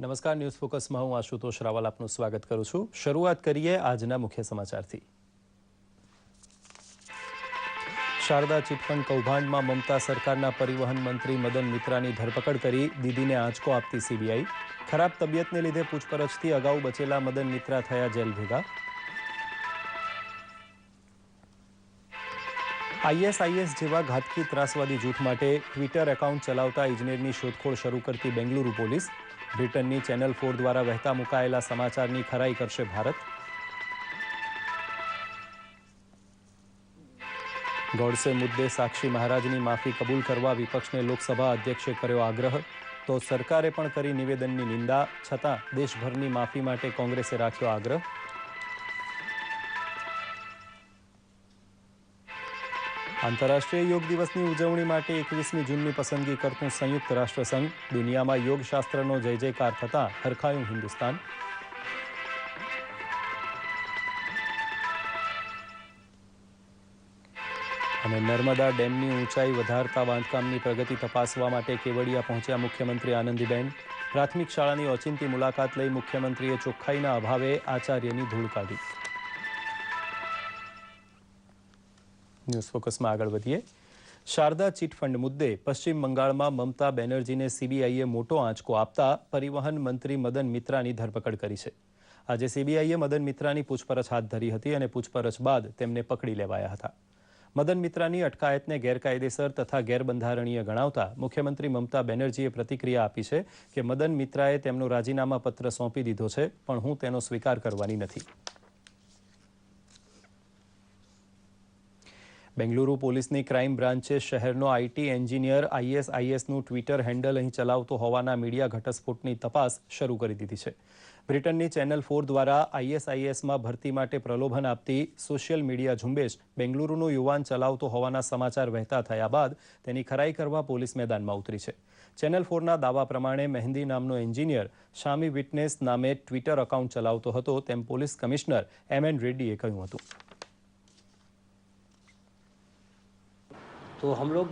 નમસ્કાર, ન્યૂઝ ફોકસમાં હું આશુતોષ રાવલ આપનું સ્વાગત કરું છું। શરૂઆત કરીએ આજના મુખ્ય સમાચારથી। શારદા ચિટફંડ કૌભાંડમાં મમતા સરકારના પરિવહન મંત્રી મદન મિત્રાની ધરપકડ કરી દીદીને આંચકો આપતી સીબીઆઈ। ખરાબ તબિયતને લીધે પૂછપરછથી અગાઉ બચેલા મદન મિત્રા થયા જેલ ભેગા। આઈએસઆઈએસ જેવા ઘાતકી ત્રાસવાદી જૂથ માટે ટ્વિટર એકાઉન્ટ ચલાવતા ઇજનેરની શોધખોળ શરૂ કરતી બેંગલુરુ પોલીસ। બ્રિટનની ચેનલ 4 દ્વારા વહેતા મુકાયેલા સમાચારની ખરાઈ કરશે ભારત। ગોડસે મુદ્દે સાક્ષી મહારાજની માફી કબૂલ કરવા વિપક્ષને લોકસભા અધ્યક્ષે કર્યો આગ્રહ, તો સરકારે પણ કરી નિવેદનની નિંદા, છતાં દેશભરની માફી માટે કોંગ્રેસે રાખ્યો આગ્રહ। આંતરરાષ્ટ્રીય યોગ દિવસની ઉજવણી માટે 21મી જૂનની પસંદગી કરતું સંયુક્ત રાષ્ટ્રસંઘ। દુનિયામાં યોગશાસ્ત્રનો જય જયકાર થતાં હરખાયું હિન્દુસ્તાન। અને નર્મદા ડેમની ઊંચાઈ વધારતા બાંધકામની પ્રગતિ તપાસવા માટે કેવડિયા પહોંચ્યા મુખ્યમંત્રી આનંદીબેન। પ્રાથમિક શાળાની ઓચિંતી મુલાકાત લઈ મુખ્યમંત્રીએ ચોખ્ખાઈના અભાવે આચાર્યની ધૂળ કાઢી। ન્યૂઝ ફોકસમાં આગળ વધીએ। શારદા ચિટફંડ મુદ્દે પશ્ચિમ બંગાળમાં મમતા બેનર્જીને સીબીઆઈએ મોટો આંચકો આપતા પરિવહન મંત્રી મદન મિત્રાની ધરપકડ કરી છે। આજે સીબીઆઈએ મદન મિત્રાની પૂછપરછ હાથ ધરી હતી અને પૂછપરછ બાદ તેમને પકડી લેવાયા હતા। મદન મિત્રાની અટકાયતને ગેરકાયદેસર તથા ગેરબંધારણીય ગણાવતા મુખ્યમંત્રી મમતા બેનર્જીએ પ્રતિક્રિયા આપી છે કે મદન મિત્રાએ તેમનો રાજીનામા પત્ર સોંપી દીધો છે, પણ હું તેનો સ્વીકાર કરવાની નથી। બેંગલુરુ પોલીસની ક્રાઇમ બ્રાન્ચે શહેરનો આઈટી એન્જિનિયર આઈએસઆઈએસનું ટ્વિટર હેન્ડલ અહીં ચલાવતો હોવાના મીડિયા ઘટસ્ફોટની તપાસ શરૂ કરી દીધી છે। બ્રિટનની ચેનલ 4 દ્વારા આઈએસઆઈએસમાં ભરતી માટે પ્રલોભન આપતી સોશિયલ મીડિયા ઝુંબેશ બેંગલુરુનો યુવાન ચલાવતો હોવાના સમાચાર વહેતા થયા બાદ તેની ખરાઈ કરવા પોલીસ મેદાનમાં ઉતરી છે। ચેનલ 4ના દાવા પ્રમાણે મહેંદી નામનો એન્જિનિયર શામી વિટનેસ નામે ટ્વિટર એકાઉન્ટ ચલાવતો હતો, તેમ પોલીસ કમિશનર એમએન રેડ્ડીએ કહ્યું હતું। तो हम लोग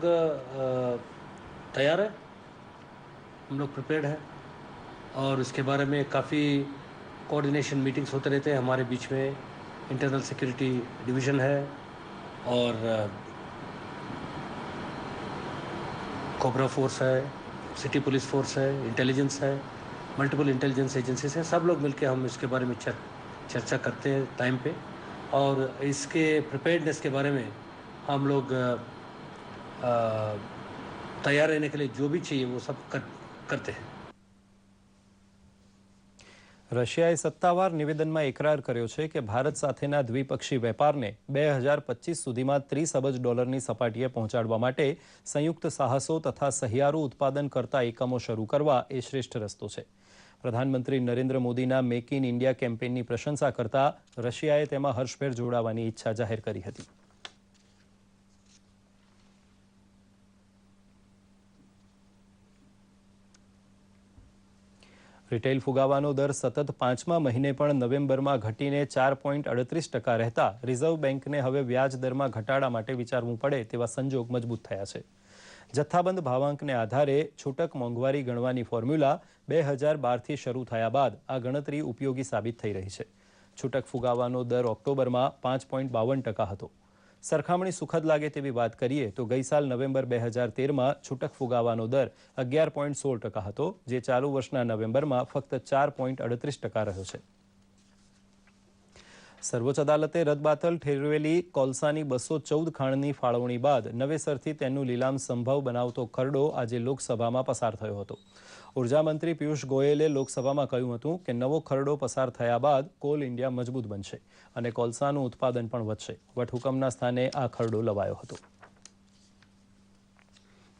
तैयार है, हम लोग प्रिपेयर्ड है और इसके बारे में काफ़ी कोऑर्डिनेशन मीटिंग्स होते रहते हैं हमारे बीच में। इंटरनल सिक्योरिटी डिवीज़न है और कोबरा फोर्स है, सिटी पुलिस फोर्स है, इंटेलिजेंस है, मल्टीपल इंटेलिजेंस एजेंसीज हैं। सब लोग मिलकर हम इसके बारे में चर्चा करते हैं टाइम पे, और इसके प्रिपेयर्डनेस के बारे में हम लोग तैयार रहने के लिए जो भी चाहिए वो सब करते हैं। રશિયાએ સત્તાવાર નિવેદનમાં એકરાર કર્યો છે કે ભારત સાથેના દ્વિપક્ષી વેપારને 2025 સુધીમાં $30 અબજની સપાટીએ પહોંચાડવા માટે સંયુક્ત સાહસો તથા સહિયારું ઉત્પાદન કરતા એકમો શરૂ કરવા એ શ્રેષ્ઠ રસ્તો છે। પ્રધાનમંત્રી નરેન્દ્ર મોદીના મેક ઇન ઇન્ડિયા કેમ્પેઇનની પ્રશંસા કરતા રશિયાએ તેમાં હર્ષભેર જોડાવાની ઈચ્છા જાહેર કરી હતી। રિટેલ ફુગાવાનો દર સતત 5મા મહિને પણ નવેમ્બરમાં ઘટીને 4.38% રહેતા રિઝર્વ બેંકને હવે વ્યાજ દરમાં ઘટાડા માટે વિચારવું પડે તેવા સંજોગ મજબૂત થયા છે। જથ્થાબંધ ભાવાંકને આધારે છૂટક મોંઘવારી ગણવાની ફોર્મ્યુલા 2012થી શરૂ થયા બાદ આ ગણતરી ઉપયોગી સાબિત થઈ રહી છે। છૂટક ફુગાવાનો દર ઓક્ટોબરમાં 5.52% હતો। સરખામણી સુખદ લાગે તેવી વાત કરીએ તો ગઈ સાલ નવેમ્બર 2013માં છૂટક ફુગાવાનો દર 11.16% હતો, જે ચાલુ વર્ષના નવેમ્બરમાં ફક્ત 4.38% રહ્યો છે। સર્વોચ્ચ અદાલતે રદબાતલ ઠેરવેલી કોલસાની 214 ખાણની ફાળવણી બાદ નવેસરથી તેનું લીલામ સંભવ બનાવતો ખરડો આજે લોકસભામાં પસાર થયો હતો। ઉર્જા મંત્રી પિયુષ ગોયલે લોકસભામાં કહ્યું હતું કે નવો ખરડો પસાર થયા બાદ કોલ ઇન્ડિયા મજબૂત બનશે અને કોલસાનું ઉત્પાદન પણ વધશે। વટહુકમના સ્થાને આ ખરડો લવાયો હતો।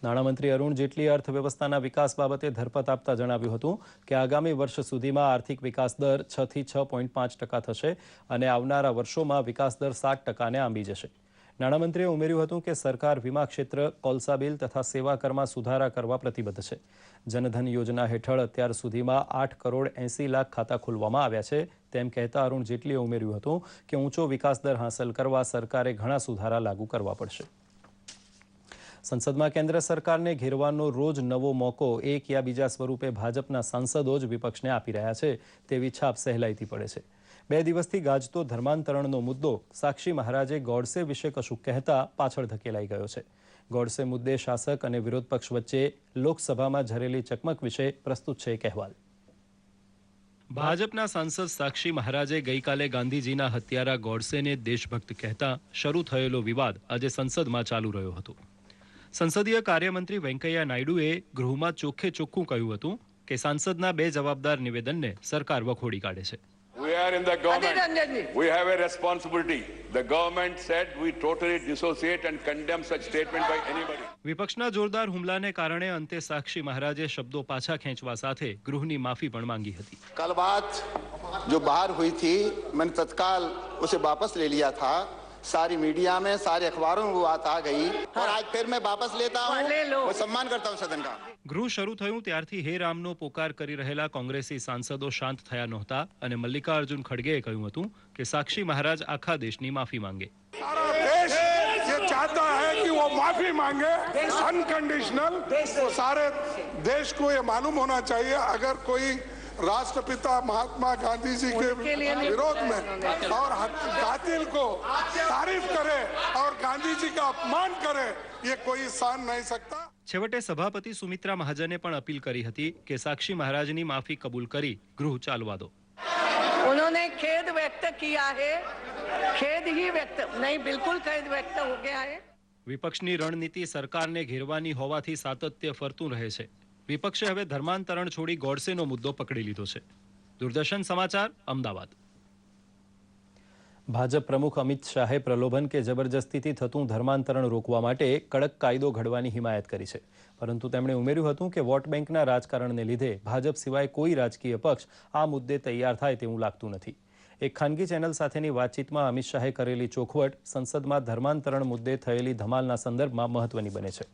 નાણામંત્રી અરુણ જેટલીએ અર્થવ્યવસ્થાના વિકાસ બાબતે ધરપત આપતા જણાવ્યું હતું કે આગામી વર્ષ સુધીમાં આર્થિક વિકાસ દર 6થી 6.5% થશે અને આવનારા વર્ષોમાં વિકાસ દર 7%ને આંબી જશે। નાણામંત્રીએ ઉમેર્યું હતું કે સરકાર વીમા ક્ષેત્ર, કોલસા બિલ તથા સેવા કરમાં સુધારા કરવા પ્રતિબદ્ધ છે। જનધન યોજના હેઠળ અત્યાર સુધીમાં 8 કરોડ 80 લાખ ખાતા ખોલવામાં આવ્યા છે, તેમ કહેતા અરુણ જેટલીએ ઉમેર્યું હતું કે ઊંચો વિકાસ દર હાંસલ કરવા સરકારે ઘણા સુધારા લાગુ કરવા પડશે। સંસદમાં કેન્દ્ર સરકારને ઘેરવાનો રોજ નવો મોકો એક યા બીજા સ્વરૂપે ભાજપના સાંસદો જ વિપક્ષને આપી રહ્યા છે તેવી છાપ સહેલાઈથી પડે છે. 2 દિવસથી ગાજતો ધર્માંતરણનો મુદ્દો સાક્ષી મહારાજે ગોડસે વિશે કશું કહેતા પાછળ ધકેલાઈ ગયો છે. ગોડસે મુદ્દે શાસક અને વિરોધ પક્ષ વચ્ચે લોકસભામાં ઝરેલી ચકમક વિશે પ્રસ્તુત છે એક અહેવાલ. ભાજપના સાંસદ સાક્ષી મહારાજે ગઈકાલે ગાંધીજીના હત્યારા ગોડસેને દેશભક્ત કહેતા શરૂ થયેલો વિવાદ આજે સંસદમાં ચાલુ રહ્યો હતો. સંસદીય કાર્યમંત્રી વેંકૈયા નાયડુએ ગૃહમાં ચોખ્ખે ચોખ્ખું કહ્યું હતું કે સાંસદના 2 જવાબદાર નિવેદનને સરકાર વખોડી કાઢે છે. We are in the government. We have a responsibility. The government said we totally dissociate and condemn such statement by anybody. વિપક્ષના જોરદાર હુમલાને કારણે અંતે સાક્ષી મહારાજે શબ્દો પાછા ખેંચવા સાથે ગૃહની માફી પણ માંગી હતી. कल बात जो बाहर हुई थी मैंने तत्काल उसे वापस ले लिया था. सारी मीडिया में सारे अखबारों में वो बात आ गई और आज फिर मैं वापस लेता हूँ. वो सम्मान करता हूँ सदन का. ગૃહ શરૂ થયું ત્યારથી હે રામનો પોકાર કરી રહેલા કોંગ્રેસી સાંસદો શાંત થયા નહોતા અને મલ્લિકાર્જુન ખડગેએ કહ્યું હતું કે સાક્ષી મહારાજ આખા દેશની માફી માંગે. सारा देश ये चाहता है कि वो माफी मांगे अनकंडीशनल. तो सारे देश को ये मालूम होना चाहिए अगर कोई राष्ट्रपिता महात्मा गांधी जी के विरोध में और कातिल को तारीफ करे और गांधी जी का अपमान करे ये कोई सहन नहीं सकता. છેવટે સભાપતિ સુમિત્રા મહાજને પણ અપીલ કરી હતી કે સાક્ષી મહારાજની માફી કબૂલ કરી ગૃહ ચાલવા દો. उन्होंने खेद व्यक्त किया है. खेद ही व्यक्त नहीं, बिल्कुल खेद व्यक्त हो गया है. વિપક્ષની રણનીતિ સરકારને ઘેરવાની હોવાથી સાતત્ય ફરતું રહે છે. વિપક્ષે હવે ધર્માંતરણ છોડી ગોડસેનો મુદ્દો પકડી લીધો છે. દૂરદર્શન સમાચાર, અમદાવાદ. ભાજપ પ્રમુખ અમિત શાહે પ્રલોભન કે જબરજસ્તીથી થતું ધર્માંતરણ રોકવા માટે કડક કાયદો ઘડવાની હિમાયત કરી છે. પરંતુ તેમણે ઉમેર્યું હતું કે વોટ બેંકના રાજકારણને લીધે ભાજપ સિવાય કોઈ રાજકીય પક્ષ આ મુદ્દે તૈયાર થાય તેવું લાગતું નથી. એક ખાનગી ચેનલ સાથેની વાતચીતમાં અમિત શાહે કરેલી ચોખવટ સંસદમાં ધર્માંતરણ મુદ્દે થયેલી ધમાલના સંદર્ભમાં મહત્વની બને છે.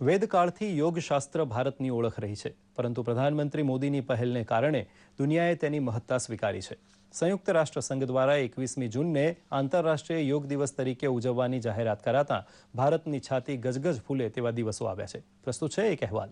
વેદકાળથી યોગશાસ્ત્ર ભારતની ઓળખ રહી છે, પરંતુ પ્રધાનમંત્રી મોદીની પહેલને કારણે દુનિયાએ તેની મહત્તા સ્વીકારી છે. સંયુક્ત રાષ્ટ્ર સંઘ દ્વારા 21મી જૂનને આંતરરાષ્ટ્રીય યોગ દિવસ તરીકે ઉજવવાની જાહેરાત કરાતા ભારતની છાતી ગજગજ ફૂલે તેવા દિવસો આવ્યા છે. પ્રસ્તુત છે એક અહેવાલ.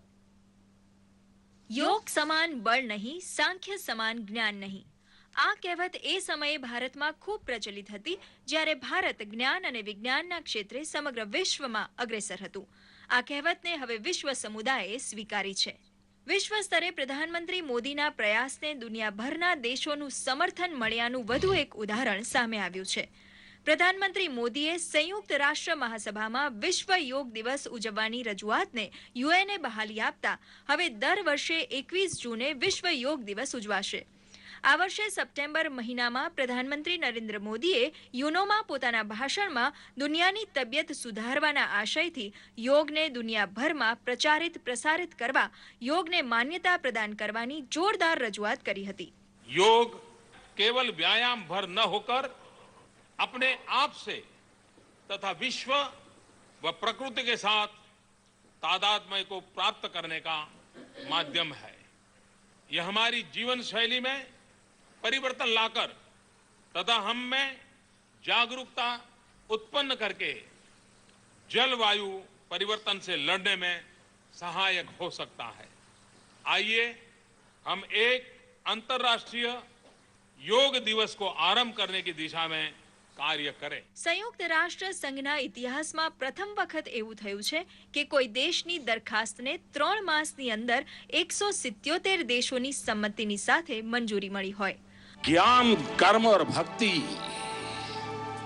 યોગ સમાન બળ નહીં, સાંખ્ય સમાન જ્ઞાન નહીં. આ કહેવત એ સમયે ભારતમાં ખૂબ પ્રચલિત હતી જ્યારે ભારત જ્ઞાન અને વિજ્ઞાનના ક્ષેત્રે સમગ્ર વિશ્વમાં અગ્રેસર હતું. આ કહેવતને હવે વિશ્વ સમુદાયે સ્વીકારી છે. વિશ્વ સ્તરે પ્રધાનમંત્રી મોદીના પ્રયાસને દુનિયાભરના દેશોનું સમર્થન મળ્યાનું વધુ એક ઉદાહરણ સામે આવ્યું છે. પ્રધાનમંત્રી મોદીએ સંયુક્ત રાષ્ટ્ર મહાસભામાં વિશ્વ યોગ દિવસ ઉજવવાની રજૂઆતને યુએને બહાલી આપતા હવે દર વર્ષે 21 જૂને વિશ્વ યોગ દિવસ ઉજવાશે. આ વર્ષે સપ્ટેમ્બર મહિનામાં પ્રધાનમંત્રી નરેન્દ્ર મોદીએ યુનોમાં પોતાના ભાષણમાં દુનિયાની તબિયત સુધારવાના આશયથી યોગને દુનિયાભરમાં પ્રસારિત કરવા યોગને માન્યતા પ્રદાન કરવાની જોરદાર રજૂઆત કરી હતી. योग केवल व्यायाम भर न होकर अपने आप से तथा विश्व व प्रकृति के साथ तादात्म्य को प्राप्त करने का माध्यम है. यह हमारी जीवन शैली में परिवर्तन लाकर तथा हम में जागरूकता उत्पन्न करके जलवायु परिवर्तन से लड़ने में सहायक हो सकता है. आइए हम एक अंतर्राष्ट्रीय योग दिवस को आरंभ करने की दिशा में કાર્ય કરે. સંયુક્ત રાષ્ટ્ર સંઘના ઇતિહાસમાં પ્રથમ વખત એવું થયું છે કે કોઈ દેશની દરખાસ્તને 3 માસની અંદર 177 દેશોની સંમતિની સાથે મંજૂરી મળી હોય. ज्ञान, कर्म और भक्ति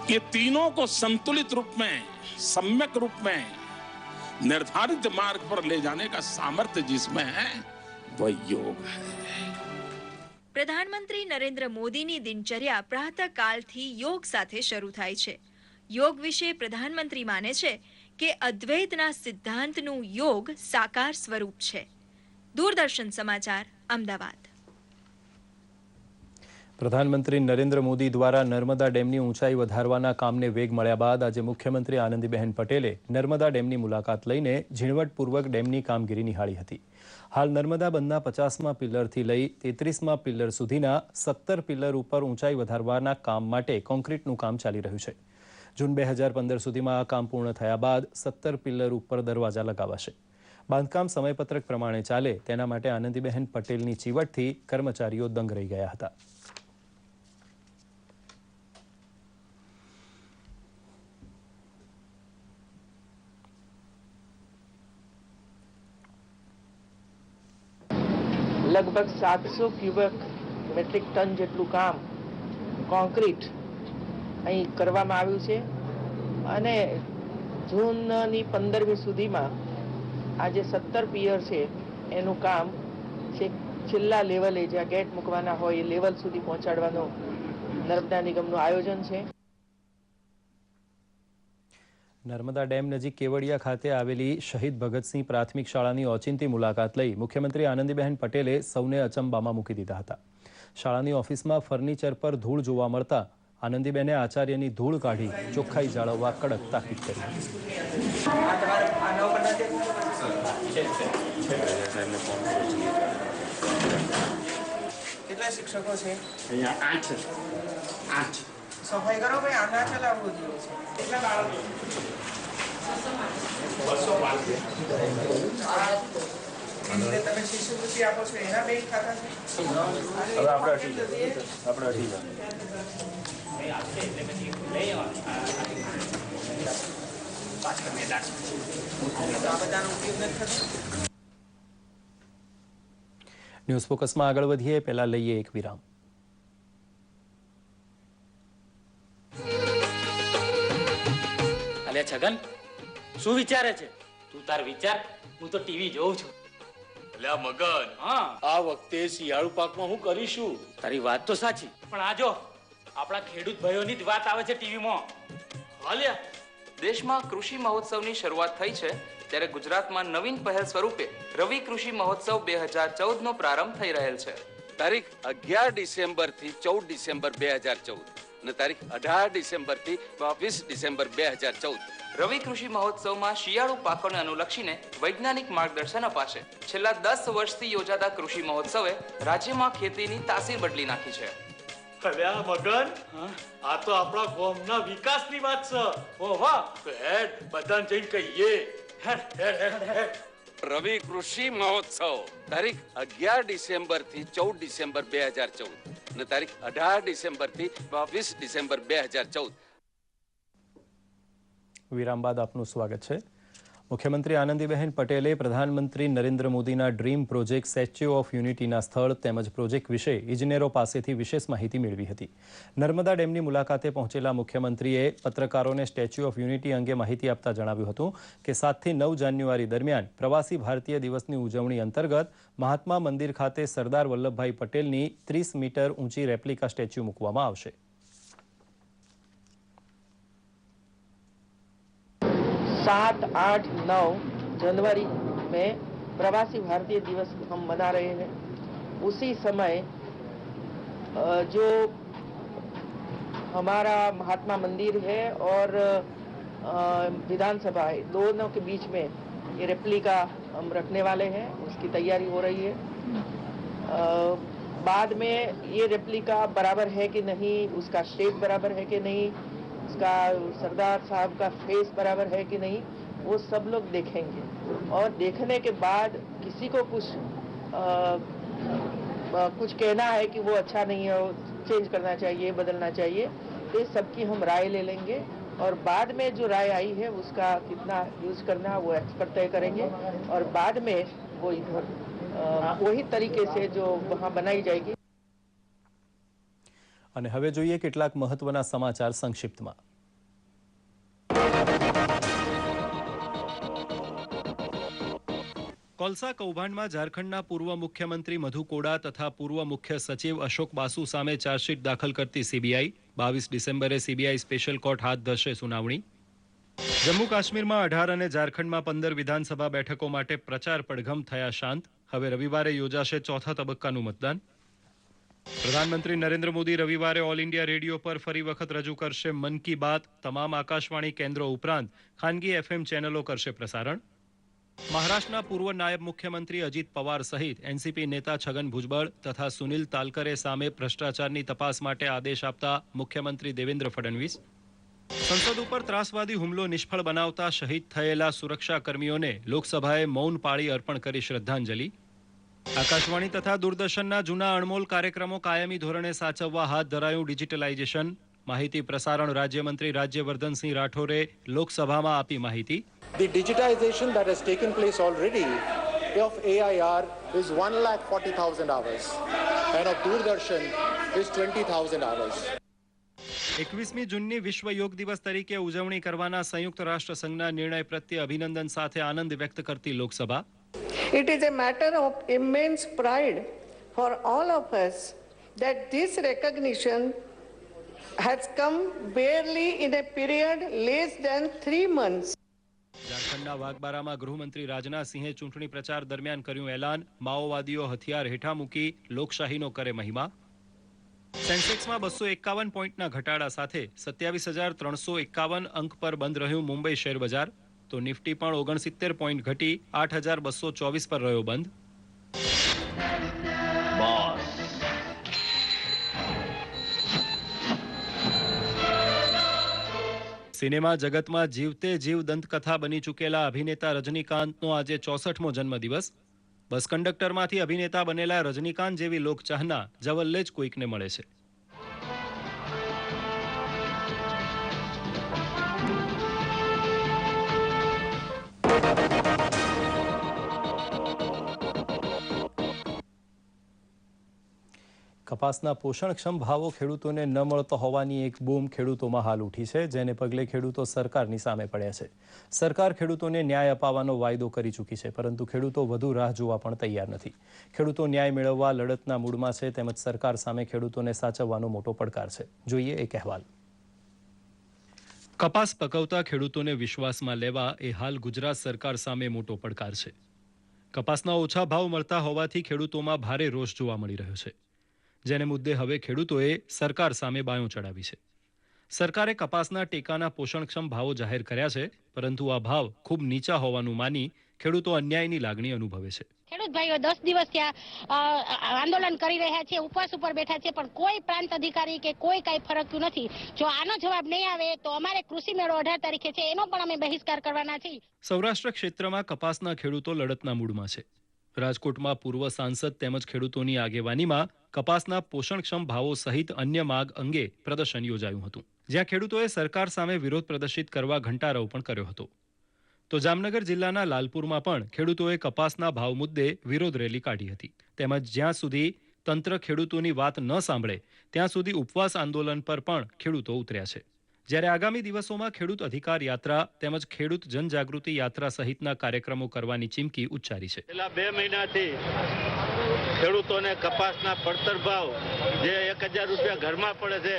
ये तीनों को संतुलित रूप में, सम्यक रूप में निर्धारित मार्ग पर ले जाने का सामर्थ्य जिसमें है वह योग है. પ્રધાનમંત્રી નરેન્દ્ર મોદીની દિનચર્યા પ્રાતઃકાલથી યોગ સાથે શરૂ થાય છે. યોગ વિશે પ્રધાનમંત્રી માને છે કે અદ્વૈતના સિદ્ધાંતનું યોગ સાકાર સ્વરૂપ છે. દૂરદર્શન સમાચાર, અમદાવાદ. પ્રધાનમંત્રી નરેન્દ્ર મોદી દ્વારા નર્મદા ડેમની ઊંચાઈ વધારવાના કામને વેગ મળ્યા બાદ આજે મુખ્યમંત્રી આનંદીબહેન પટેલે નર્મદા ડેમની મુલાકાત લઈને ઝીણવટપૂર્વક ડેમની કામગીરી નિહાળી હતી. હાલ નર્મદા બંધના 50મા પિલ્લરથી લઈ 33મા પિલ્લર સુધીના 17 પિલ્લર ઉપર ઊંચાઈ વધારવાના કામ માટે કોન્ક્રીટનું કામ ચાલી રહ્યું છે. જૂન 2015 સુધીમાં આ કામ પૂર્ણ થયા બાદ 17 પિલ્લર ઉપર દરવાજા લગાવાશે. બાંધકામ સમયપત્રક પ્રમાણે ચાલે તેના માટે આનંદીબહેન પટેલની ચીવટથી કર્મચારીઓ દંગ રહી ગયા હતા. લગભગ 700 ક્યુબિક મેટ્રિક ટન જેટલું કામ કોન્ક્રીટ અહીં કરવામાં આવ્યું છે અને જૂનની 15મી સુધીમાં આ જે 17 પિયર છે એનું કામ છેલ્લા લેવલે જ્યાં ગેટ મૂકવાના હોય એ લેવલ સુધી પહોંચાડવાનું નર્મદા નિગમનું આયોજન છે. નર્મદા ડેમ નજીક કેવડિયા ખાતે આવેલી શહીદ ભગતસિંહ પ્રાથમિક શાળાની ઓચિંતી મુલાકાત લઈ મુખ્યમંત્રી આનંદીબહેન પટેલે સૌને અચંબામાં મૂકી દીધા હતા. શાળાની ઓફિસમાં ફર્નિચર પર ધૂળ જોવા મળતા આનંદીબેને આચાર્યની ધૂળ કાઢી ચોખ્ખાઈ જાળવવા કડક તાકીદ કરી. કેટલા શિક્ષકો છે? અહીંયા 8 સફાઈ કરો ભાઈ, આના ચલાવવું જોઈએ. કેટલા બાળકો? 200 તમે શિષ્યવૃત્તિ આપો છો એના બેંક ખાતા છે? હવે આપણે 18 ન્યૂઝ ફોકસમાં આગળ વધીએ પહેલા લઈએ એક વિરામ. અલે છગન, શું વિચારે છે તું? તાર વિચાર, હું તો ટીવી જોઉં છું. અલ્યા મગન, હા, આ વખતે શિયાળુ પાકમાં હું કરીશું? તારી વાત તો સાચી, પણ આ જો આપણા ખેડૂત ભાઈઓની જ વાત આવે છે ટીવીમાં. હાલ્યા, દેશમાં કૃષિ મહોત્સવની શરૂઆત થઈ છે ત્યારે ગુજરાતમાં નવીન પહેલ સ્વરૂપે રવિ કૃષિ મહોત્સવ 2014 નો પ્રારંભ થઈ રહેલ છે. તારીખ 11 ડિસેમ્બર થી 14 ડિસેમ્બર 2014 અને તારીખ 18 ડિસેમ્બર થી 22 ડિસેમ્બર 2014 રવિ કૃષિ મહોત્સવમાં શિયાળુ પાકોને અનુલક્ષીને વૈજ્ઞાનિક માર્ગદર્શન અપાશે. છેલ્લા 10 વર્ષથી યોજાતા કૃષિ મહોત્સવે રાજ્યમાં ખેતીની તાસીર બદલી નાખી છે. અલ્યા મગન, આ તો આપણા ગામના વિકાસની વાત છે. ઓહો, હેડ બધાને જઈને કહીએ. રવિ કૃષિ મહોત્સવ તારીખ 11 ડિસેમ્બર થી 14 ડિસેમ્બર 2014 અને તારીખ 18 ડિસેમ્બર થી 22 ડિસેમ્બર 2014. વિરામ બાદ આપનું સ્વાગત છે. મુખ્યમંત્રી આનંદીબહેન પટેલે પ્રધાનમંત્રી નરેન્દ્ર મોદીના ડ્રીમ પ્રોજેક્ટ સ્ટેચ્યુ ઓફ યુનિટીના સ્થળ તેમજ પ્રોજેક્ટ વિશે ઇજનેરો પાસેથી વિશેષ માહિતી મેળવી હતી. નર્મદા ડેમની મુલાકાતે પહોંચેલા મુખ્યમંત્રીએ પત્રકારોને સ્ટેચ્યુ ઓફ યુનિટી અંગે માહિતી આપતા જણાવ્યું હતું કે 7 થી 9 જાન્યુઆરી દરમિયાન પ્રવાસી ભારતીય દિવસની ઉજવણી અંતર્ગત મહાત્મા મંદિર ખાતે સરદાર વલ્લભભાઈ પટેલની 30 મીટર ઊંચી રેપ્લિકા સ્ટેચ્યુ મૂકવામાં આવશે. 7, 8, 9 जनवरी में प्रवासी भारतीय दिवस हम मना रहे हैं. उसी समय जो हमारा महात्मा मंदिर है और विधानसभा है, दोनों के बीच में ये रेप्लिका हम रखने वाले हैं. उसकी तैयारी हो रही है. बाद में ये रेप्लिका बराबर है कि नहीं, उसका शेप बराबर है कि नहीं, उसका सरदार साहब का फेस बराबर है कि नहीं, वो सब लोग देखेंगे. और देखने के बाद किसी को कुछ कहना है कि वो अच्छा नहीं है, चेंज करना चाहिए, बदलना चाहिए, तो ये सबकी हम राय ले लेंगे. और बाद में जो राय आई है उसका कितना यूज करना वो एक्सपर्ट तय करेंगे. और बाद में वो इधर वही तरीके से जो वहाँ बनाई जाएगी. અને હવે જોઈએ કેટલાક મહત્વના સમાચાર સંક્ષિપ્તમાં. કોલસા કૌભાંડમાં ઝારખંડના પૂર્વ મુખ્યમંત્રી મધુ કોડા તથા પૂર્વ મુખ્ય સચિવ અશોક બાસુ સામે ચાર્જશીટ દાખલ કરતી સીબીઆઈ. 22 ડિસેમ્બરે સીબીઆઈ સ્પેશિયલ કોર્ટ હાથ ધરશે સુનાવણી. જમ્મુ કાશ્મીરમાં 18 અને ઝારખંડમાં 15 વિધાનસભા બેઠકો માટે પ્રચાર પડઘમ થયા શાંત. હવે રવિવારે યોજાશે ચોથા તબક્કાનું મતદાન. પ્રધાનમંત્રી નરેન્દ્ર મોદી રવિવારે ઓલ ઇન્ડિયા રેડિયો પર ફરી વખત રજૂ કરશે મન કી બાત. તમામ આકાશવાણી કેન્દ્રો ઉપરાંત ખાનગી એફએમ ચેનલો કરશે પ્રસારણ. મહારાષ્ટ્રના પૂર્વ નાયબ મુખ્યમંત્રી અજીત પવાર સહિત એનસીપી નેતા છગન ભુજબળ તથા સુનિલ તાલકરે સામે ભ્રષ્ટાચારની તપાસ માટે આદેશ આપતા મુખ્યમંત્રી દેવેન્દ્ર ફડણવીસ. સંસદ ઉપર ત્રાસવાદી હુમલો નિષ્ફળ બનાવતા શહીદ થયેલા સુરક્ષા કર્મીઓને લોકસભાએ મૌન પાળી અર્પણ કરી શ્રદ્ધાંજલિ. આકાશવાણી તથા દૂરદર્શનના જૂના અણમોલ કાર્યક્રમો કાયમી ધોરણે સાચવવા હાથ ધરાયું ડિજિટલાઇઝેશન. માહિતી પ્રસારણ રાજ્યમંત્રી રાજ્યવર્ધનસિંહ રાઠોરે લોકસભામાં આપી માહિતી. The digitization that has taken place already of AIR is 1,40,000 hours and of Doordarshan is 20,000 hours. 21મી જૂનની વિશ્વ યોગ દિવસ તરીકે ઉજવણી કરવાના સંયુક્ત રાષ્ટ્ર સંઘના નિર્ણય પ્રત્યે અભિનંદન સાથે આનંદ વ્યક્ત કરતી Lok Sabha. It is a matter of immense pride for all of us that this recognition has come barely in a period less than 3 months. ઝારખંડના વાઘબારામાં ગૃહમંત્રી રાજનાથસિંહે ચૂંટણી પ્રચાર દરમિયાન કર્યું એલાન. માઓવાદીઓ હથિયાર હેઠા મૂકી લોકશાહીનો કરે મહિમા. સેન્સેક્સમાં 251 પોઈન્ટના ઘટાડા સાથે 27,351 અંક પર બંધ રહ્યું મુંબઈ શેર બજાર. તો નિફ્ટી પણ 69 પોઈન્ટ ઘટી 8,224 પર રહ્યો બંધ. સિનેમા જગતમાં જીવતે જીવ દંતકથા બની ચૂકેલા અભિનેતા રજનીકાંતનો આજે 64મો જન્મદિવસ. બસ કંડક્ટરમાંથી અભિનેતા બનેલા રજનીકાંત જેવી લોકચાહના જવલ્લે જ કોઈકને મળે છે. કપાસના પોષણક્ષમ ભાવો ખેડૂતોને ન મળતો હોવાની એક બૂમ ખેડૂતોમાં હાલ ઉઠી છે, જેને પગલે ખેડૂતો સરકારની સામે પડ્યા છે. સરકાર ખેડૂતોને ન્યાય અપાવવાનો વાયદો કરી ચૂકી છે, પરંતુ ખેડૂતો વધુ રાહ જોવા પણ તૈયાર નથી. ખેડૂતો ન્યાય મેળવવા લડતના મૂડમાં છે, તેમજ સરકાર સામે ખેડૂતોને સાચવવાનો મોટો પડકાર છે. જોઈએ એક અહેવાલ. કપાસ પકવતા ખેડૂતોને વિશ્વાસમાં લેવા એ હાલ ગુજરાત સરકાર સામે મોટો પડકાર છે. કપાસના ઓછા ભાવ મળતા હોવાથી ખેડૂતોમાં ભારે રોષ જોવા મળી રહ્યો છે, જેને મુદ્દે હવે ખેડૂતોએ સરકાર સામે બાયો ચડાવી છે. સરકારે કપાસના ટેકાના પોષણક્ષમ ભાવો જાહેર કર્યા છે, પરંતુ આ ભાવ ખૂબ નીચા હોવાનું માની ખેડૂતો અન્યાયની લાગણી અનુભવે છે. ખેડૂત ભાઈઓ 10 દિવસ આંદોલન કરી રહ્યા છે, ઉપવાસ ઉપર બેઠા છે, પણ કોઈ પ્રાંત અધિકારી કે કોઈ કાંઈ ફરકતું નથી. જો આનો જવાબ નહીં આવે તો અમારે કૃષિ મેળો 18 તારીખે છે, એનો પણ અમે બહિષ્કાર કરવાના છીએ. સૌરાષ્ટ્ર ક્ષેત્રમાં કપાસના ખેડૂતો લડતના મૂડમાં છે. રાજકોટમાં પૂર્વ સાંસદ તેમજ ખેડૂતોની આગેવાનીમાં કપાસના પોષણક્ષમ ભાવો સહિત અન્ય માગ અંગે પ્રદર્શન યોજાયું હતું, જ્યાં ખેડૂતોએ સરકાર સામે વિરોધ પ્રદર્શિત કરવા ઘંટારવ પણ કર્યો હતો. તો જામનગર જિલ્લાના લાલપુરમાં પણ ખેડૂતોએ કપાસના ભાવ મુદ્દે વિરોધ રેલી કાઢી હતી. તેમજ જ્યાં સુધી તંત્ર ખેડૂતોની વાત ન સાંભળે ત્યાં સુધી ઉપવાસ આંદોલન પર પણ ખેડૂતો ઉતર્યા છે. જ્યારે આગામી દિવસોમાં ખેડૂત અધિકાર યાત્રા તેમજ ખેડૂત જનજાગૃતિ યાત્રા સહિતના કાર્યક્રમો કરવાની ચીમકી ઉચ્ચારી છે. છેલ્લા 2 મહિનાથી ખેડૂતોને કપાસના પડતર ભાવ જે 1,000 રૂપિયા ઘરમાં પડે છે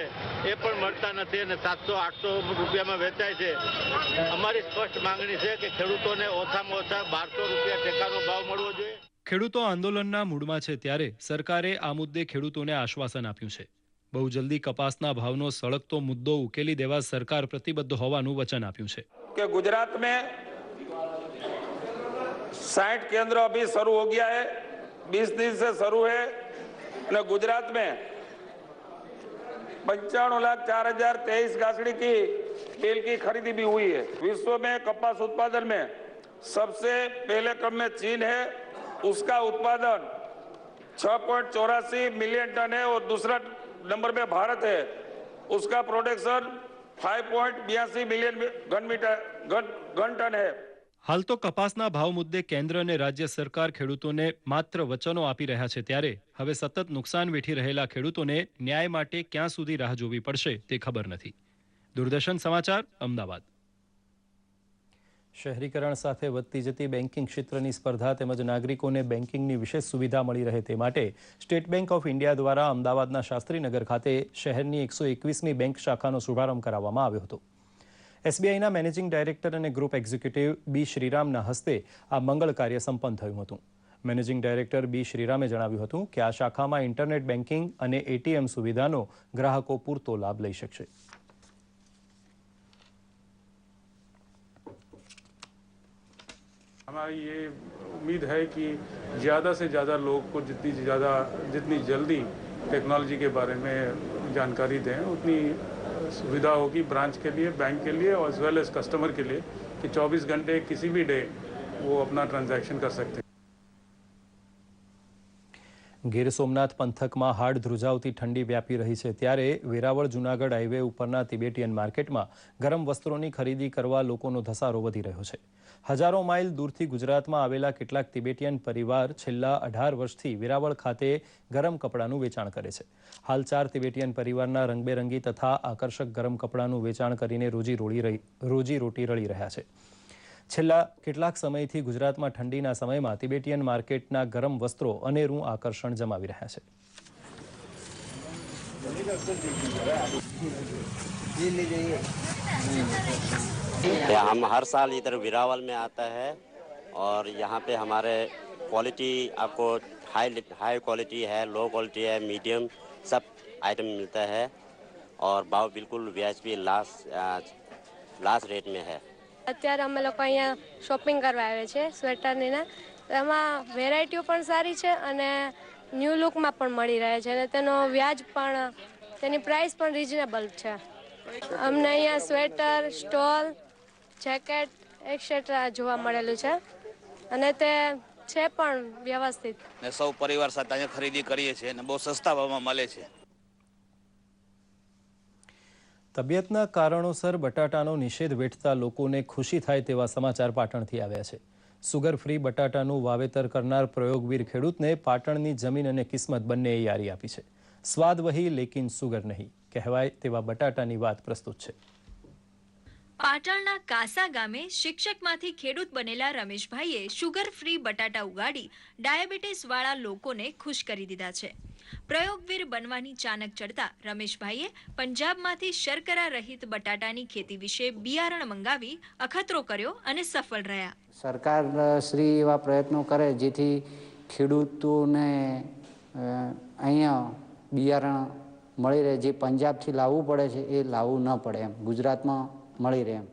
એ પણ મળતા નથી અને 700-800 રૂપિયામાં વેચાય છે. અમારી સ્પષ્ટ માંગણી છે કે ખેડૂતોને ઓછામાં ઓછા 1200 રૂપિયા ટેકાનો ભાવ મળવો જોઈએ. ખેડૂતો આંદોલનના મૂડમાં છે ત્યારે સરકારે આ મુદ્દે ખેડૂતોને આશ્વાસન આપ્યું છે. બહુ જલ્દી કપાસના ભાવનો સળગતો મુદ્દો ઉકેલી દેવા સરકાર પ્રતિબદ્ધ હોવાનું વચન આપ્યું છે. કે ગુજરાત में 60 केंद्र अभी शुरू हो गया है, 20 दिन से शुरू है और गुजरात में 95,04,023 गाछड़ी की बेल की खरीदी भी हुई है. विश्व में कपास उत्पादन में सबसे पहले क्रम में चीन है, उसका उत्पादन 6.84 मिलियन टन है और दूसरा नंबर पे भारत है, उसका प्रोडक्शन 5.82 मिलियन घन टन है. હાલ તો કપાસના ભાવ મુદ્દે કેન્દ્ર અને રાજ્ય સરકાર ખેડૂતોને માત્ર વચનો આપી રહ્યા છે, ત્યારે હવે સતત નુકસાન વેઠી રહેલા ખેડૂતોને ન્યાય માટે ક્યાં સુધી રાહ જોવી પડશે તે ખબર નથી. દૂરદર્શન સમાચાર, અમદાવાદ. શહેરીકરણ સાથે વધતી જતી બેન્કિંગ ક્ષેત્રની સ્પર્ધા તેમજ નાગરિકોને બેન્કિંગની વિશેષ સુવિધા મળી રહે તે માટે સ્ટેટ બેંક ઓફ ઇન્ડિયા દ્વારા અમદાવાદના શાસ્ત્રીનગર ખાતે શહેરની 121મી બેંક શાખાનો શુભારંભ કરાવવામાં આવ્યો હતો. એસબીઆઈના મેનેજિંગ ડાયરેક્ટર અને ગ્રુપ એક્ઝિક્યુટિવ બી શ્રીરામના હસ્તે આ મંગળ કાર્ય સંપન્ન થયું હતું. મેનેજિંગ ડાયરેક્ટર બી શ્રીરામે જણાવ્યું હતું કે આ શાખામાં ઇન્ટરનેટ બેન્કિંગ અને એટીએમ સુવિધાનો ગ્રાહકો પૂરતો લાભ લઈ શકશે. हमारी ये उम्मीद है कि ज़्यादा से ज़्यादा लोग को जितनी जल्दी टेक्नोलॉजी के बारे में जानकारी दें, उतनी सुविधा होगी ब्रांच के लिए, बैंक के लिए और एज वेल एज कस्टमर के लिए कि 24 घंटे किसी भी डे वो अपना ट्रांजैक्शन कर सकते हैं। ગીર સોમનાથ પંથકમાં હાડ ધ્રુજાવતી ઠંડી વ્યાપી રહી છે, ત્યારે વેરાવળ જૂનાગઢ હાઈવે ઉપરના તિબેટિયન માર્કેટમાં ગરમ વસ્ત્રોની ખરીદી કરવા લોકોનો ધસારો વધી રહ્યો છે. હજારો માઇલ દૂરથી ગુજરાતમાં આવેલા કેટલાક તિબેટિયન પરિવાર છેલ્લા 18 વર્ષથી વેરાવળ ખાતે ગરમ કપડાનું વેચાણ કરે છે. હાલ 4 તિબેટિયન પરિવારના રંગબેરંગી તથા આકર્ષક ગરમ કપડાનું વેચાણ કરીને રોજી રોટી રળી રહ્યા છે. છેલ્લા કેટલાક સમયથી ગુજરાતમાં ઠંડીના સમયમાં તિબેટિયન માર્કેટના ગરમ વસ્ત્રો અનેરું આકર્ષણ જમાવી રહ્યા છે. हम हर साल इधर वेरावल में आता है और यहाँ पे हमारे क्वालिटी आपको हाई क्वालिटी है, लो क्वालिटी है, मीडियम सब आइटम मिलता है और भाव बिल्कुल वाजबी लास्ट रेट में है. અત્યારે અમે લોકો અહીંયા શોપિંગ કરવા આવ્યા છે સ્વેટરની ને, એમાં વેરાયટીઓ પણ સારી છે અને ન્યૂ લુકમાં પણ મળી રહે છે અને તેનો વ્યાજ પણ, તેની પ્રાઇસ પણ રિઝનેબલ છે. અમને અહીંયા સ્વેટર, સ્ટોલ, જેકેટ એક્સેટ્રા જોવા મળેલું છે અને તે છે પણ વ્યવસ્થિત. સૌ પરિવાર સાથે અહીંયા ખરીદી કરીએ છીએ અને બહુ સસ્તા ભાવમાં મળે છે. તબિયતના કારણોસર બટાટાનો નિષેધ વેઠતા લોકોને ખુશી થાય તેવા સમાચાર પાટણથી આવ્યા છે. સુગર ફ્રી બટાટાનું વાવેતર કરનાર પ્રયોગવીર ખેડૂતને પાટણની જમીન અને કિસ્મત બંનેએ યારી આપી છે. સ્વાદ વહી લેકિન સુગર નહીં કહેવાય તેવા બટાટાની વાત પ્રસ્તુત છે. પાટણના કાસા ગામે શિક્ષકમાંથી ખેડૂત બનેલા રમેશભાઈએ શુગર ફ્રી બટાટા ઉગાડી ડાયાબિટીસ વાળા લોકોને ખુશ કરી દીધા છે. પ્રયોગવીર બનવાની ચાનક ચડતા રમેશભાઈએ પંજાબમાંથી શર્કરા રહિત બટાટાની ખેતી વિશે બિયારણ મંગાવી અખતરો કર્યો અને સફળ રહ્યા. સરકાર શ્રી એવા પ્રયત્નો કરે જેથી ખેડૂતોને અહીંયા બિયારણ મળી રહે, જે પંજાબથી લાવવું પડે છે એ લાવવું ન પડે, એમ ગુજરાતમાં મળી રહે એમ.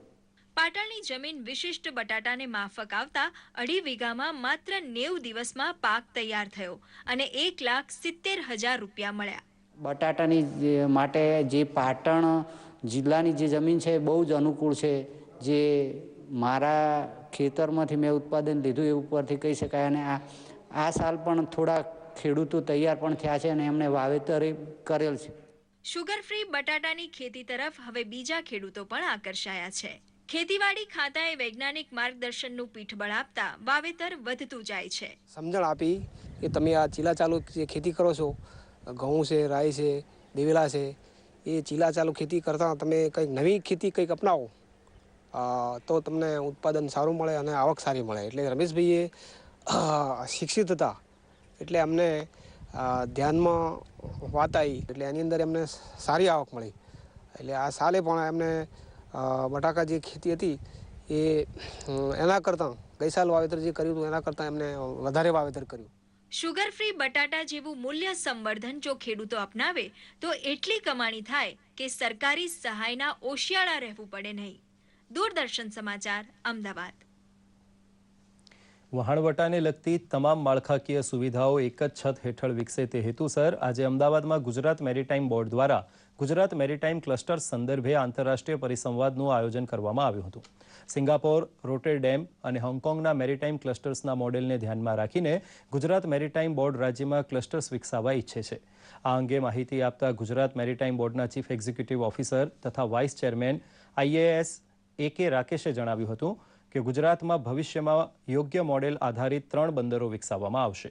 પાટણની જમીન વિશિષ્ટ બટાટાને માફક આવતા 2.5 વીઘામાં માત્ર 90 દિવસમાં પાક તૈયાર થયો અને 1,70,000 રૂપિયા મળ્યા. બટાટાની માટે જે પાટણ જિલ્લાની જે જમીન છે બહુ જ અનુકૂળ છે. જે મારા ખેતરમાંથી મેં ઉત્પાદન લીધું એ ઉપરથી કહી શકાય. અને આ સાલ પણ થોડા ખેડૂતો તૈયાર પણ થયા છે અને એમણે વાવેતર કરેલ છે. શુગર ફ્રી બટાટાની ખેતી તરફ હવે બીજા ખેડૂતો પણ આકર્ષાયા છે. ખેતીવાડી ખાતાએ વૈજ્ઞાનિક માર્ગદર્શનનું પીઠબળ આપતા વાવેતર વધતું જાય છે. સમજણ આપી કે તમે આ ચીલા ચાલુ જે ખેતી કરો છો, ઘઉં છે, રાઈ છે, દિવેલા છે, એ ચીલા ચાલુ ખેતી કરતાં તમે કંઈક નવી ખેતી કંઈક અપનાવો તો તમને ઉત્પાદન સારું મળે અને આવક સારી મળે. એટલે રમેશભાઈએ શિક્ષિત હતા એટલે અમને ધ્યાનમાં વાત આવી, એટલે એની અંદર એમને સારી આવક મળી. એટલે આ સાલે પણ એમને બટાકા જે ખેતી હતી એ એના કરતાં ગઈ સાલ વાવેતર જે કર્યું હતું એના કરતાં એમને વધારે વાવેતર કર્યું. શુગર ફ્રી બટાટા જેવું મૂલ્ય સંવર્ધન જો ખેડૂતો અપનાવે તો એટલી કમાણી થાય કે સરકારી સહાયના ઓશિયાળા રહેવું પડે નહીં. દૂરદર્શન સમાચાર, અમદાવાદ. વહાણવટાને લગતી તમામ માળખાકીય સુવિધાઓ એક જ છત હેઠળ વિકસે તે હેતુસર આજે અમદાવાદમાં ગુજરાત મેરીટાઈમ બોર્ડ દ્વારા ગુજરાત મેરીટાઈમ ક્લસ્ટર સંદર્ભે આંતરરાષ્ટ્રીય પરિસંવાદનું આયોજન કરવામાં આવ્યું હતું. સિંગાપોર, રોટેરડેમ અને હોંગકોંગના મેરીટાઈમ ક્લસ્ટર્સના મોડેલને ધ્યાનમાં રાખીને ગુજરાત મેરીટાઈમ બોર્ડ રાજ્યમાં ક્લસ્ટર્સ વિકસાવવા ઈચ્છે છે. આ અંગે માહિતી આપતા ગુજરાત મેરીટાઈમ બોર્ડના ચીફ એક્ઝિક્યુટિવ ઓફિસર તથા વાઇસ ચેરમેન IAS AK રાકેશે જણાવ્યું હતું કે ગુજરાતમાં ભવિષ્યમાં યોગ્ય મોડેલ આધારિત 3 બંદરો વિકસાવવામાં આવશે.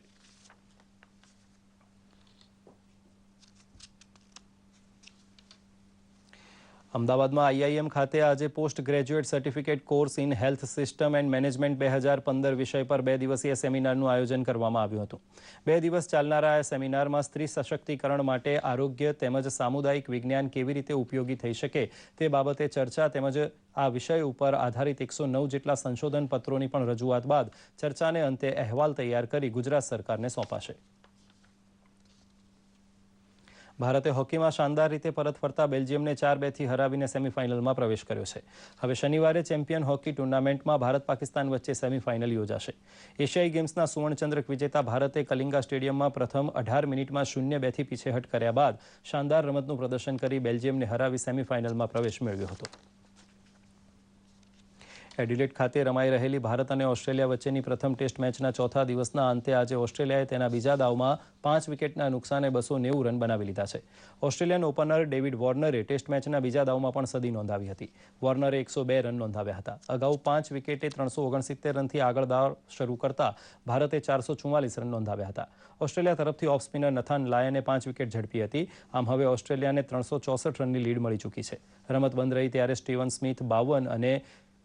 અમદાવાદમાં IIM ખાતે આજે post graduate certificate course in health system and management 2015 વિષય પર 2 દિવસીય સેમિનારનું આયોજન કરવામાં આવ્યું હતું. 2 દિવસ ચાલનારા આ સેમિનારમાં સ્ત્રી સશક્તિકરણ માટે આરોગ્ય તેમજ સામુદાયિક વિજ્ઞાન કેવી રીતે ઉપયોગી થઈ શકે તે બાબતે ચર્ચા તેમજ આ વિષય ઉપર આધારિત 109 જેટલા સંશોધન પત્રોની પણ રજૂઆત બાદ ચર્ચાને અંતે અહેવાલ તૈયાર કરી ગુજરાત સરકારને સોંપાશે. ભારતે હોકીમાં શાનદાર રીતે પરત ફરતા બેલ્જિયમને 4-2થી હરાવીને સેમીફાઇનલમાં પ્રવેશ કર્યો છે. હવે શનિવારે ચેમ્પિયન હોકી ટુર્નામેન્ટમાં ભારત પાકિસ્તાન વચ્ચે સેમીફાઇનલ યોજાશે. એશિયાઈ ગેમ્સના સુવર્ણચંદ્રક વિજેતા ભારતે કલિંગા સ્ટેડિયમમાં પ્રથમ 18 મિનિટમાં 0-2થી પીછેહટ કર્યા બાદ શાનદાર રમતનું પ્રદર્શન કરી બેલ્જિયમને હરાવી સેમીફાઇનલમાં પ્રવેશ મેળવ્યો હતો. એડિલેડ ખાતે રમાઈ રહેલી ભારત અને ઓસ્ટ્રેલિયા વચ્ચેની પ્રથમ ટેસ્ટ મેચના ચોથા દિવસના અંતે આજે ઓસ્ટ્રેલિયાએ તેના બીજા દાવમાં 5 વિકેટના નુકસાને 290 રન બનાવી લીધા છે. ઓસ્ટ્રેલિયન ઓપનર ડેવિડ વોર્નરે ટેસ્ટ મેચના બીજા દાવમાં પણ સદી નોંધાવી હતી. વોર્નરે 102 રન નોંધાવ્યા હતા. અગાઉ 5 વિકેટે 369 રનથી આગળ દાવ શરૂ કરતા ભારતે 444 રન નોંધાવ્યા હતા. ઓસ્ટ્રેલિયા તરફથી ઓફ સ્પિનર નથાન લાયને 5 વિકેટ ઝડપી હતી. આમ હવે ઓસ્ટ્રેલિયાને 364 રનની લીડ મળી ચૂકી છે. રમત બંધ રહી ત્યારે સ્ટીવન સ્મિથ 52 અને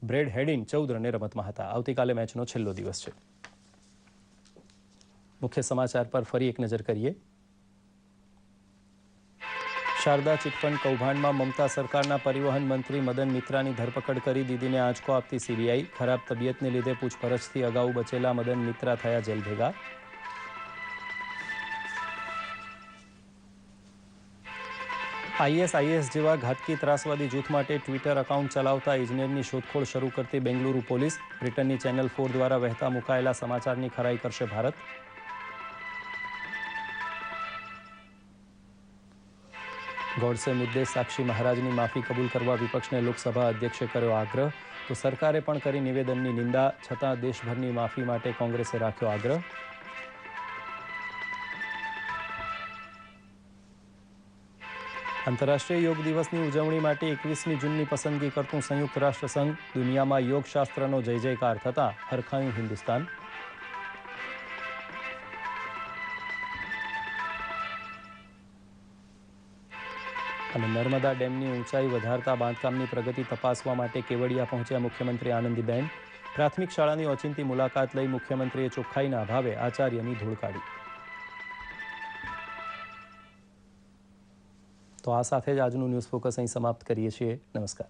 બ્રેડ હેડિન 14 રને રમતમાં હતા. આવતીકાલે મેચનો છેલ્લો દિવસ છે. મુખ્ય સમાચાર પર ફરી એક નજર કરીએ. શારદા ચિટફંડ કૌભાંડમાં મમતા સરકારના પરિવહન મંત્રી મદન મિત્રાની ધરપકડ કરી દીદીને આંચકો આપતી સીબીઆઈ. ખરાબ તબિયતને લીધે પૂછપરછથી અગાઉ બચેલા મદન મિત્રા થયા જેલ ભેગા. ISIS જેવા ઘાતકી ત્રાસવાદી જૂથ માટે ટ્વિટર એકાઉન્ટ ચલાવતા ઇજનેરની શોધખોળ શરૂ કરતી બેંગલુરુ પોલીસ. બ્રિટનની ચેનલ 4 દ્વારા વહેતા મુકાયેલા સમાચારની ખરાઈ કરશે ભારત. ગોડસે મુદ્દે સાક્ષી મહારાજની માફી કબૂલ કરવા વિપક્ષને લોકસભા અધ્યક્ષે કર્યો આગ્રહ. તો સરકારે પણ કરી નિવેદનની નિંદા. છતાં દેશભરની માફી માટે કોંગ્રેસે રાખ્યો આગ્રહ. આંતરરાષ્ટ્રીય યોગ દિવસની ઉજવણી માટે 21મી જૂનની પસંદગી કરતું સંયુક્ત રાષ્ટ્ર સંઘ. દુનિયામાં યોગશાસ્ત્રનો જય જયકાર થતા હરખાયું હિન્દુસ્તાન. અને નર્મદા ડેમની ઊંચાઈ વધારતા બાંધકામની પ્રગતિ તપાસવા માટે કેવડિયા પહોંચ્યા મુખ્યમંત્રી આનંદીબેન. પ્રાથમિક શાળાની ઓચિંતી મુલાકાત લઈ મુખ્યમંત્રીએ ચોખ્ખાઈના અભાવે આચાર્યની ધૂળ કાઢી. તો આ સાથે જ આજનું ન્યૂઝ ફોકસ અહીં સમાપ્ત કરીએ છીએ. નમસ્કાર.